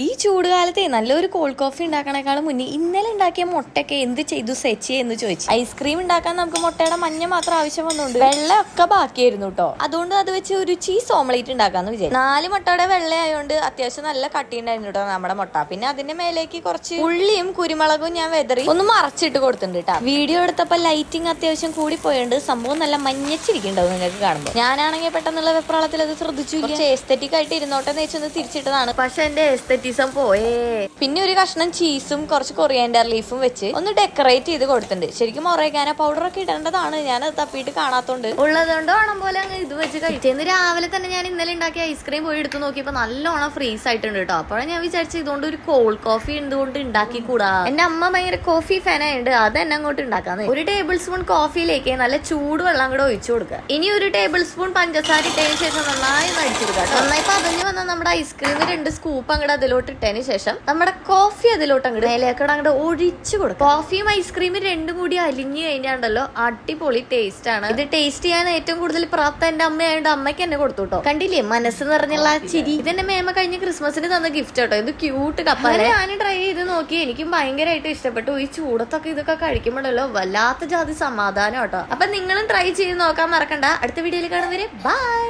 ഈ ചൂടുകാലത്തെ നല്ലൊരു cold coffee ഉണ്ടാക്കണേക്കാളും മുന്നേ ഇന്നലെ ഉണ്ടാക്കിയ മുട്ടയൊക്കെ എന്ത് ചെയ്തു സെച്ച് എന്ന് ചോദിച്ചു. ഐസ്ക്രീം ഉണ്ടാക്കാൻ നമുക്ക് മുട്ടയുടെ മഞ്ഞ മാത്രം ആവശ്യം വന്നുകൊണ്ട് വെള്ളമൊക്കെ ബാക്കിയായിരുന്നു കേട്ടോ. അതുകൊണ്ട് അത് വെച്ച് ഒരു ചീസ് ഓംലേറ്റ് ഉണ്ടാക്കാന്ന് വിചാരിച്ചു. 4 മുട്ടയുടെ വെള്ള ആയതുകൊണ്ട് അത്യാവശ്യം നല്ല കട്ടി ഉണ്ടായിരുന്നു കേട്ടോ നമ്മുടെ മുട്ട. പിന്നെ അതിന്റെ മേലേക്ക് കുറച്ച് ഉള്ളിയും കുരുമുളകും ഞാൻ വെതറി ഒന്ന് മറച്ചിട്ട് കൊടുത്തിട്ടുണ്ട് കേട്ടോ. വീഡിയോ എടുത്തപ്പോ ലൈറ്റിംഗ് അത്യാവശ്യം കൂടി പോയോണ്ട് സംഭവം നല്ല മഞ്ഞച്ചിരിക്കുന്നുണ്ടാവും നിങ്ങൾക്ക് കാണുമ്പോൾ. ഞാനാണെങ്കിൽ പെട്ടെന്നുള്ള വെപ്രാളത്തിൽ അത് ശ്രദ്ധിച്ചു. കുറച്ച് എസ്തെറ്റിക് ആയിട്ട് ഇരുന്നോട്ടെ എന്ന് വെച്ചൊന്ന് തിരിച്ചിട്ടതാണ്. പക്ഷെ എന്റെ പോയേ. പിന്നെ ഒരു കഷ്ണം ചീസും കുറച്ച് കൊറിയാൻഡർ ലീഫും വെച്ച് ഒന്ന് ഡെക്കറേറ്റ് ചെയ്ത് കൊടുത്തിട്ടുണ്ട്. ശരിക്കും ഒറേഗാനോ പൗഡർ ഒക്കെ ഇടേണ്ടതാണ്, ഞാൻ അത് തപ്പിയിട്ട് കാണാത്തോണ്ട്. ഉള്ളതുകൊണ്ട് വേണം പോലെ അങ്ങ് ഇത് വെച്ച് കഴിച്ചേന്ന്. രാവിലെ തന്നെ ഞാൻ ഇന്നലെ ഉണ്ടാക്കിയ ഐസ്ക്രീം പോയി എടുത്ത് നോക്കിയപ്പോ നല്ലോണം ഫ്രീസ് ആയിട്ടുണ്ട് കേട്ടോ. അപ്പോഴാണ് ഞാൻ വിചാരിച്ചത് ഇതുകൊണ്ട് ഒരു കോൾഡ് കോഫി എന്തുകൊണ്ട് ഉണ്ടാക്കി കൂടാ. എന്റെ അമ്മ ഭയങ്കര കോഫി ഫാൻ ആയതുകൊണ്ട് അത് തന്നെ അങ്ങോട്ട് ഉണ്ടാക്കാന്ന്. ഒരു ടേബിൾ സ്പൂൺ കോഫിയിലേക്ക് നല്ല ചൂട് വെള്ളം കൂടെ ഒഴിച്ചു കൊടുക്കുക. ഇനി ഒരു ടേബിൾ സ്പൂൺ പഞ്ചസാര ഇട്ടതിന് ശേഷം നന്നായി അടിച്ചെടുക്കുക. നന്നായി പതഞ്ഞു വന്ന നമ്മുടെ ഐസ്ക്രീം 2 സ്കൂപ്പ് അങ്ങോട്ട് അതിലോട്ട് ഇട്ടതിന് ശേഷം നമ്മുടെ കോഫി അതിലോട്ട് അങ്ങോട്ട് മേലേക്കോട് അങ്ങോട്ട് ഒഴിച്ചു കൊടുക്കും. കോഫിയും ഐസ്ക്രീമും രണ്ടും കൂടി അലിഞ്ഞു കഴിഞ്ഞാണ്ടല്ലോ അടിപൊളി ടേസ്റ്റ് ആണ്. ഇത് ടേസ്റ്റ് ചെയ്യാൻ ഏറ്റവും കൂടുതൽ പ്രാപ്ത എന്റെ അമ്മയായോണ്ട് അമ്മയ്ക്ക് എന്നെ കൊടുത്തു കേട്ടോ. കണ്ടില്ലേ മനസ്സ് നിറഞ്ഞുള്ള ചിരി. ഇതെന്റെ മേമ കഴിഞ്ഞ ക്രിസ്മസിന് തന്ന ഗിഫ്റ്റ് കേട്ടോ. ഇത് ക്യൂട്ട് കപ്പല്ലേ. ഞാൻ ട്രൈ ചെയ്ത് നോക്കി, എനിക്കും ഭയങ്കരമായിട്ട് ഇഷ്ടപ്പെട്ടു. ഈ ചൂടത്തൊക്കെ ഇതൊക്കെ കഴിക്കുമ്പോഴല്ലോ വല്ലാത്ത ജാതി സമാധാനം കേട്ടോ. അപ്പൊ നിങ്ങളും ട്രൈ ചെയ്ത് നോക്കാൻ മറക്കണ്ട. അടുത്ത വീഡിയോയിൽ കാണുന്നവരെ ബൈ.